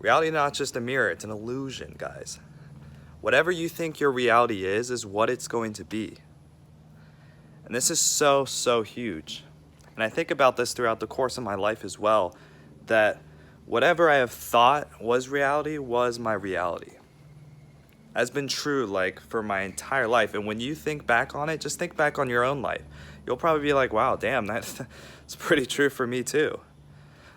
Reality is not just a mirror, it's an illusion, guys. Whatever you think your reality is what it's going to be. And this is so, so huge. And I think about this throughout the course of my life as well, that whatever I have thought was reality was my reality. That's been true like for my entire life. And when you think back on it, just think back on your own life. You'll probably be like, wow, damn, that's pretty true for me too.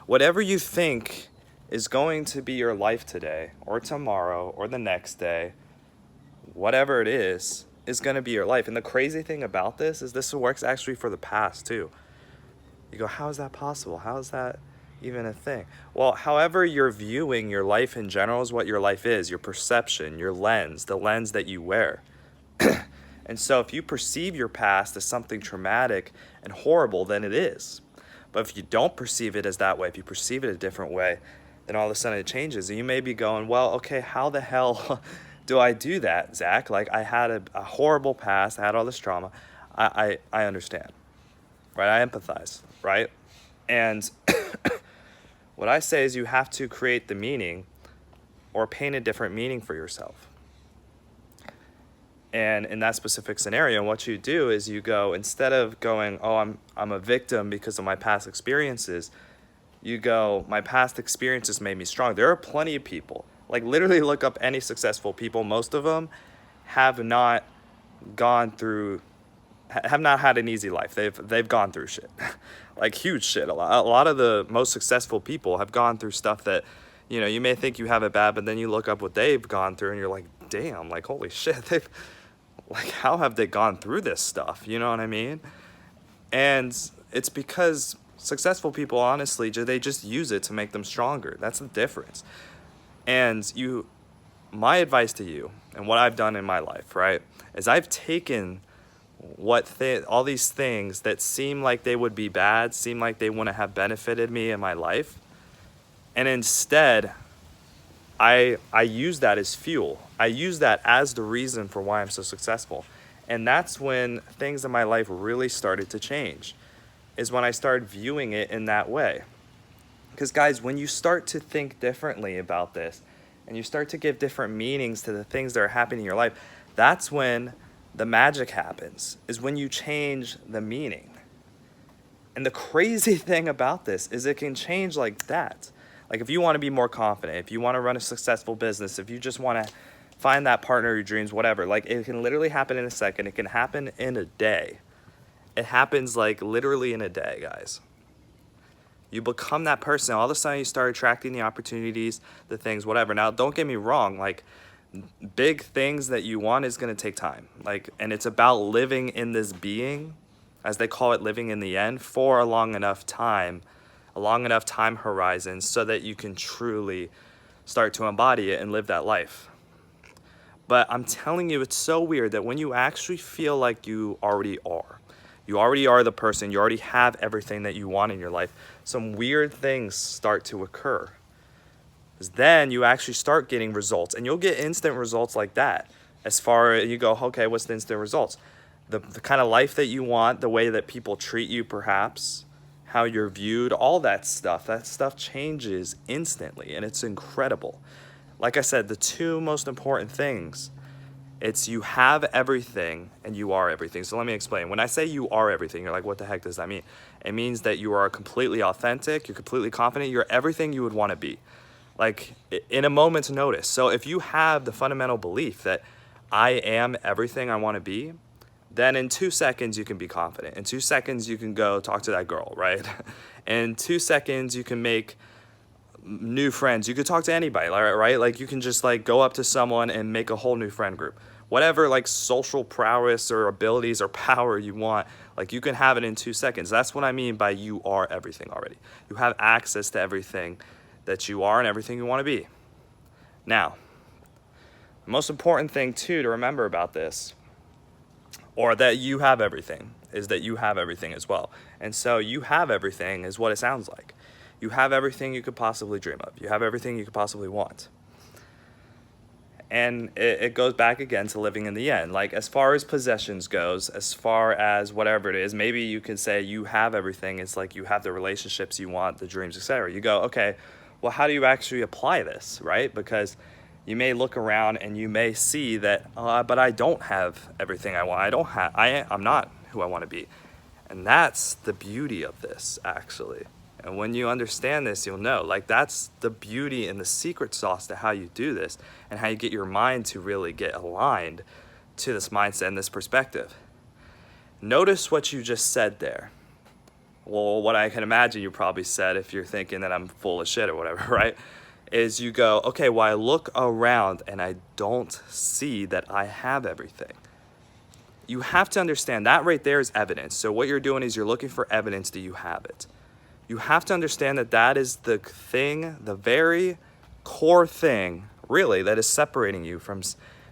Whatever you think is going to be your life today or tomorrow or the next day, whatever it is going to be your life. And the crazy thing about this is this works actually for the past too. You go, how is that possible? How is that even a thing? Well, however you're viewing your life in general is what your life is, your perception, your lens, the lens that you wear. And so if you perceive your past as something traumatic and horrible, then it is. But if you don't perceive it as that way, if you perceive it a different way, then all of a sudden it changes. And you may be going, well, okay, how the hell do I do that, Zach? Like, I had a horrible past, I had all this trauma. I understand, right? I empathize, right? And what I say is you have to create the meaning or paint a different meaning for yourself. And in that specific scenario, what you do is you go, instead of going, oh, I'm a victim because of my past experiences, you go, my past experiences made me strong. There are plenty of people, like literally look up any successful people. Most of them have not gone through, have not had an easy life. They've gone through shit, like huge shit. A lot of the most successful people have gone through stuff that, you know, you may think you have it bad, but then you look up what they've gone through and you're like, damn, like, holy shit, like, how have they gone through this stuff? You know what I mean? And it's because successful people, honestly, they just use it to make them stronger. That's the difference. And my advice to you, and what I've done in my life, right, is I've taken all these things that seem like they would be bad, seem like they wouldn't have benefited me in my life, and instead, I use that as fuel. I use that as the reason for why I'm so successful. And that's when things in my life really started to change, is when I started viewing it in that way. Because guys, when you start to think differently about this, and you start to give different meanings to the things that are happening in your life, that's when the magic happens, is when you change the meaning. And the crazy thing about this is it can change like that. Like, if you want to be more confident, if you want to run a successful business, if you just want to find that partner of your dreams, whatever, like, it can literally happen in a second. It can happen in a day. It happens like literally in a day, guys. You become that person. All of a sudden you start attracting the opportunities, the things, whatever. Now, don't get me wrong, like, big things that you want is going to take time. Like, and it's about living in this being, as they call it, living in the end, for a long enough time horizon, so that you can truly start to embody it and live that life. But I'm telling you, it's so weird that when you actually feel like you already are the person, you already have everything that you want in your life, some weird things start to occur. Because then you actually start getting results, and you'll get instant results like that. As far as you go, okay, what's the instant results? The kind of life that you want, the way that people treat you, perhaps, how you're viewed, all that stuff changes instantly, and it's incredible. Like I said, the two most important things, it's you have everything and you are everything. So let me explain. When I say you are everything, you're like, what the heck does that mean? It means that you are completely authentic, you're completely confident, you're everything you would want to be, like in a moment's notice. So if you have the fundamental belief that I am everything I want to be, then in 2 seconds you can be confident. In 2 seconds you can go talk to that girl, right? In 2 seconds you can make new friends. You could talk to anybody, right? Like, you can just like go up to someone and make a whole new friend group. Whatever like social prowess or abilities or power you want, like, you can have it in 2 seconds. That's what I mean by you are everything already. You have access to everything that you are and everything you want to be. Now, the most important thing too to remember about this, or that you have everything, is that you have everything as well. And so you have everything is what it sounds like. You have everything you could possibly dream of. You have everything you could possibly want. And it goes back again to living in the end. Like, as far as possessions goes, as far as whatever it is, maybe you could say you have everything. It's like you have the relationships you want, the dreams, etc. You go, okay, well, how do you actually apply this, right? Because you may look around and you may see that, but I don't have everything I want. I'm not who I want to be. And that's the beauty of this, actually. And when you understand this, you'll know, like, that's the beauty and the secret sauce to how you do this and how you get your mind to really get aligned to this mindset and this perspective. Notice what you just said there. Well, what I can imagine you probably said, if you're thinking that I'm full of shit or whatever, right? Is you go, okay, well, I look around and I don't see that I have everything. You have to understand that right there is evidence. So what you're doing is you're looking for evidence that you have it. You have to understand that that is the thing, the very core thing, really, that is separating you from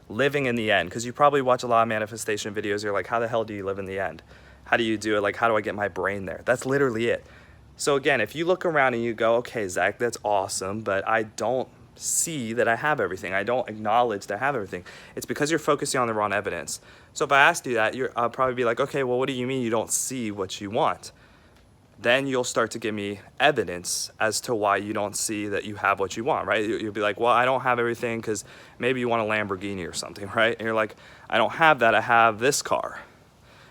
living in the end. Because you probably watch a lot of manifestation videos. You're like, how the hell do you live in the end? How do you do it? Like, how do I get my brain there? That's literally it. So again, if you look around and you go, okay, Zach, that's awesome, but I don't see that I have everything. I don't acknowledge that I have everything. It's because you're focusing on the wrong evidence. So if I asked you that, I'll probably be like, okay, well, what do you mean you don't see what you want? Then you'll start to give me evidence as to why you don't see that you have what you want, right? You'll be like, well, I don't have everything because maybe you want a Lamborghini or something, right? And you're like, I don't have that, I have this car.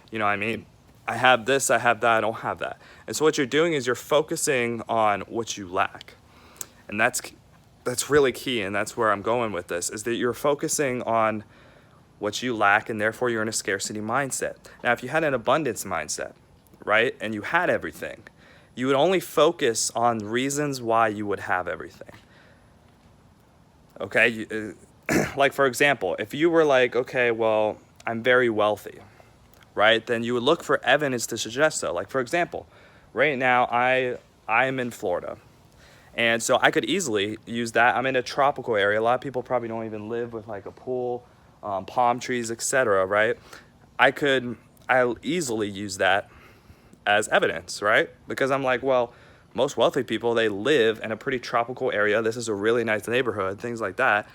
You know what I mean? I have this, I have that, I don't have that. And so what you're doing is you're focusing on what you lack. And that's really key, and that's where I'm going with this, is that you're focusing on what you lack, and therefore you're in a scarcity mindset. Now, if you had an abundance mindset, right, and you had everything, you would only focus on reasons why you would have everything. Okay, like for example, if you were like, okay, well, I'm very wealthy, right, then you would look for evidence to suggest so. Like for example, right now I'm in Florida, and so I could easily use that. I'm in a tropical area. A lot of people probably don't even live with like a pool, palm trees, etc., right? I'll easily use that as evidence, right? Because I'm like, well, most wealthy people, they live in a pretty tropical area. This is a really nice neighborhood, things like that.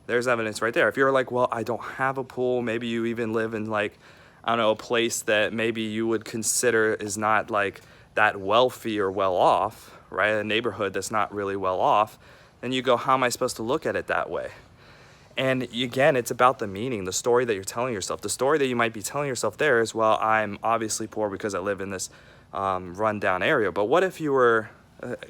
There's evidence right there. If you're like, well, I don't have a pool, maybe you even live in like, I don't know, a place that maybe you would consider is not like that wealthy or well off, right? A neighborhood that's not really well off, then you go, how am I supposed to look at it that way? And again, it's about the meaning, the story that you're telling yourself. The story that you might be telling yourself there is, well, I'm obviously poor because I live in this rundown area. But what if you were,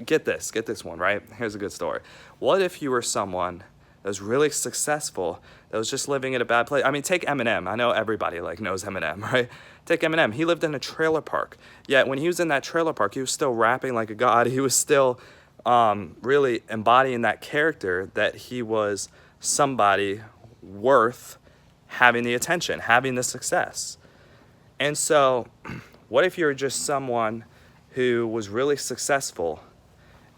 get this one, right? Here's a good story. What if you were someone that was really successful, that was just living in a bad place? I mean, take Eminem. I know everybody like knows Eminem, right? Take Eminem. He lived in a trailer park. Yet when he was in that trailer park, he was still rapping like a god. He was still really embodying that character that he was somebody worth having the attention, having the success. And so what if you're just someone who was really successful,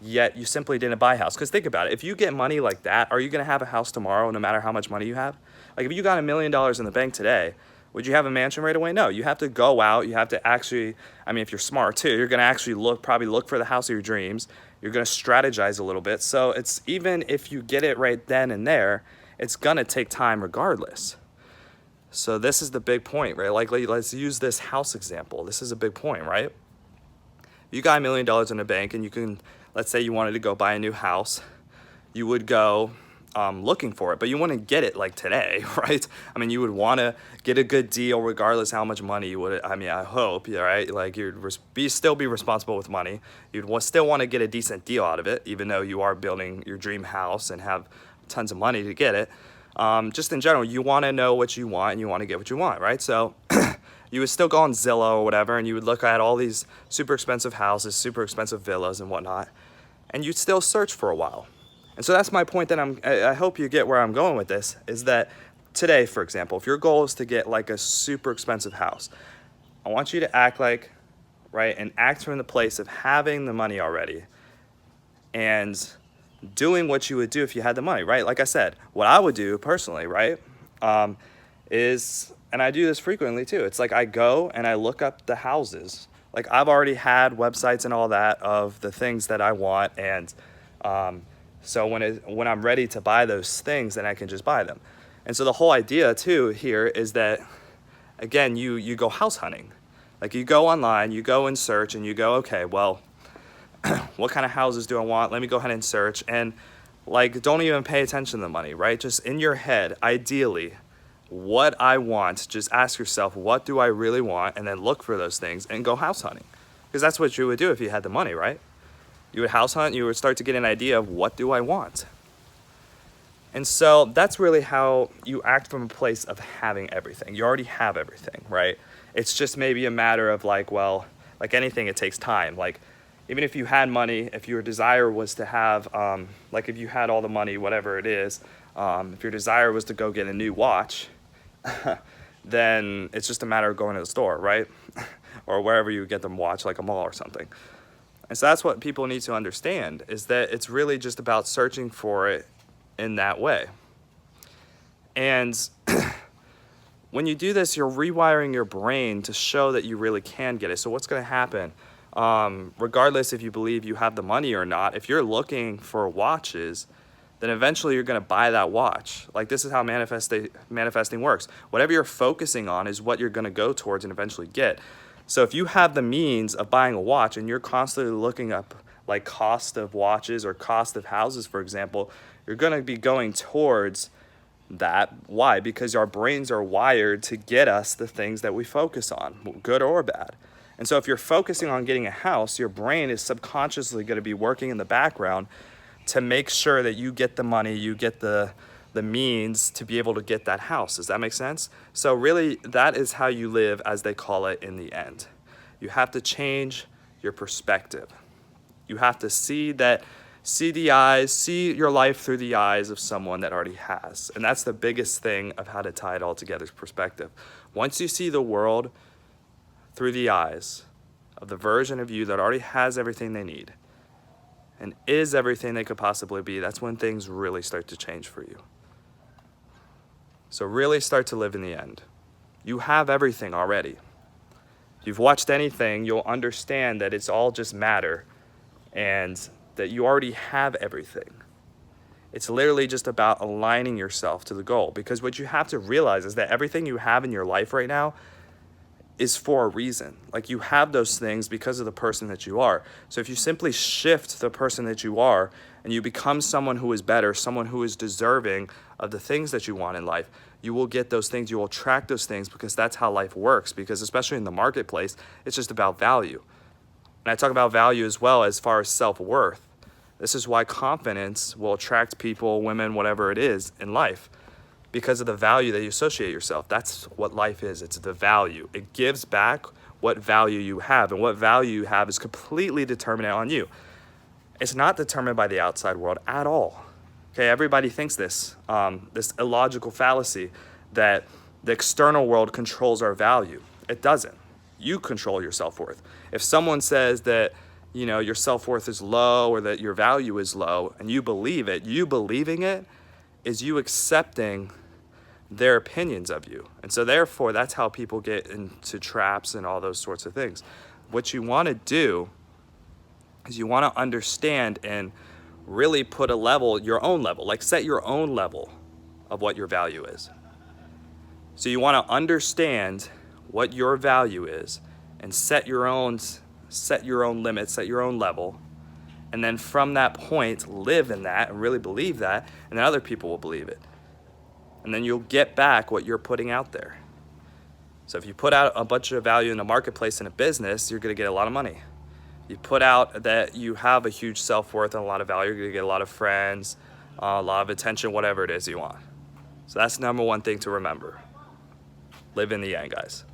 yet you simply didn't buy a house? Because think about it, if you get money like that, are you going to have a house tomorrow no matter how much money you have? Like if you got $1 million in the bank today, would you have a mansion right away? No, you have to go out, you have to actually, I mean, if you're smart too, you're going to actually probably look for the house of your dreams. You're going to strategize a little bit. So it's, even if you get it right then and there, it's going to take time regardless. So this is the big point, right? Like, let's use this house example. This is a big point, right? You got $1 million in the bank and you can, let's say you wanted to go buy a new house. You would go looking for it, but you wouldn't get it like today, right? I mean, you would want to get a good deal regardless how much money you would, I mean, I hope, right? Like you'd still be responsible with money. You'd still want to get a decent deal out of it, even though you are building your dream house and have tons of money to get it. Just in general, you want to know what you want and you want to get what you want, right? So you would still go on Zillow or whatever, and you would look at all these super expensive houses, super expensive villas and whatnot, and you'd still search for a while. And so that's my point that I hope you get where I'm going with this, is that today, for example, if your goal is to get like a super expensive house, I want you to act like, right, and act from the place of having the money already and doing what you would do if you had the money, right? Like I said, what I would do personally, right, is, and I do this frequently too, it's like I go and I look up the houses. Like I've already had websites and all that of the things that I want, and so when I'm ready to buy those things, then I can just buy them. And so the whole idea too here is that, again, you go house hunting. Like you go online, you go and search, and you go, okay, well, what kind of houses do I want? Let me go ahead and search. And like, don't even pay attention to the money, right? Just in your head, ideally, what I want, just ask yourself, what do I really want? And then look for those things and go house hunting. Because that's what you would do if you had the money, right? You would house hunt, you would start to get an idea of what do I want? And so that's really how you act from a place of having everything. You already have everything, right? It's just maybe a matter of like, well, like anything, it takes time. Like, even if you had money, if your desire was to have, like if you had all the money, whatever it is, if your desire was to go get a new watch, then it's just a matter of going to the store, right? Or wherever you get them watch, like a mall or something. And so that's what people need to understand, is that it's really just about searching for it in that way. And when you do this, you're rewiring your brain to show that you really can get it. So what's going to happen, regardless if you believe you have the money or not, if you're looking for watches, then eventually you're going to buy that watch. Like, this is how manifesting works. Whatever you're focusing on is what you're going to go towards and eventually get. So if you have the means of buying a watch and you're constantly looking up like cost of watches or cost of houses, for example, you're going to be going towards that. Why? Because our brains are wired to get us the things that we focus on, good or bad. And so if you're focusing on getting a house, your brain is subconsciously going to be working in the background to make sure that you get the money, you get the means to be able to get that house. Does that make sense? So really, that is how you live, as they call it, in the end. You have to change your perspective. You have to see your life through the eyes of someone that already has. And that's the biggest thing of how to tie it all together, is perspective. Once you see the world through the eyes of the version of you that already has everything they need and is everything they could possibly be, that's when things really start to change for you. So really start to live in the end. You have everything already. If you've watched anything, you'll understand that it's all just matter and that you already have everything. It's literally just about aligning yourself to the goal, because what you have to realize is that everything you have in your life right now is for a reason. Like, you have those things because of the person that you are. So if you simply shift the person that you are and you become someone who is better, someone who is deserving of the things that you want in life, you will get those things, you will attract those things, because that's how life works. Because especially in the marketplace, it's just about value. And I talk about value as well as far as self-worth. This is why confidence will attract people, women, whatever it is in life, because of the value that you associate yourself. That's what life is. It's the value. It gives back what value you have, and what value you have is completely determined on you. It's not determined by the outside world at all. Okay, everybody thinks this illogical fallacy that the external world controls our value. It doesn't. You control your self-worth. If someone says that, your self-worth is low or that your value is low, and you believe it, you believing it is you accepting their opinions of you. And so therefore, that's how people get into traps and all those sorts of things. What you want to do is you want to understand and really put a level, your own level, like set your own level of what your value is. So you want to understand what your value is and set your own limits, set your own level. And then from that point, live in that and really believe that, and then other people will believe it. And then you'll get back what you're putting out there. So if you put out a bunch of value in a marketplace in a business, you're going to get a lot of money. You put out that you have a huge self-worth and a lot of value, you're going to get a lot of friends, a lot of attention, whatever it is you want. So that's the number one thing to remember. Live in the end, guys.